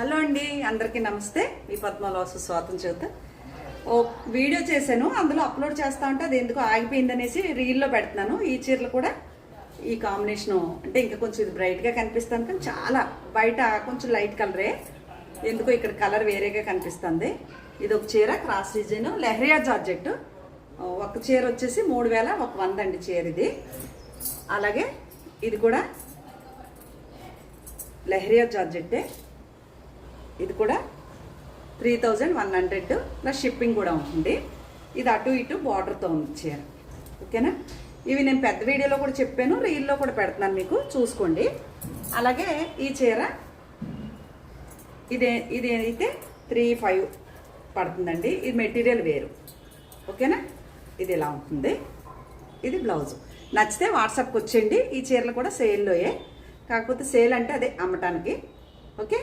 Hello అండి, అందరికీ నమస్తే. మీ పద్మలోసు స్వాతం చేత ఓ వీడియో చేశాను, అందులో అప్లోడ్ చేస్తా ఉంటే అది ఎందుకు ఆగిపోయిందనేసి రీల్లో పెడుతున్నాను. ఈ చీరలు కూడా ఈ కాంబినేషను అంటే ఇంకా కొంచెం ఇది బ్రైట్గా కనిపిస్తుంది, కానీ చాలా బయట కొంచెం లైట్ కలరే, ఎందుకో ఇక్కడ కలర్ వేరేగా కనిపిస్తుంది. ఇది ఒక చీర క్రాస్ డిజైన్ లెహరియా జార్జెట్. ఒక చీర వచ్చేసి 3100 అండి చీర ఇది. అలాగే ఇది కూడా లెహరియా జార్జెట్టే, ఇది కూడా 3100 ప్లస్ షిప్పింగ్ కూడా ఉంటుంది. ఇది అటు ఇటు బార్డర్తో ఉంది చీర. ఓకేనా, ఇవి నేను పెద్ద వీడియోలో కూడా చెప్పాను, రీల్లో కూడా పెడుతున్నాను, మీకు చూసుకోండి. అలాగే ఈ చీర ఇది అయితే 3500 పడుతుందండి. ఇది మెటీరియల్ వేరు. ఓకేనా, ఇది ఇలా ఉంటుంది. ఇది బ్లౌజ్. నచ్చితే వాట్సాప్కి వచ్చేయండి. ఈ చీరలు కూడా సేల్లోయే, కాకపోతే సేల్ అంటే అదే అమ్మటానికి. ఓకే.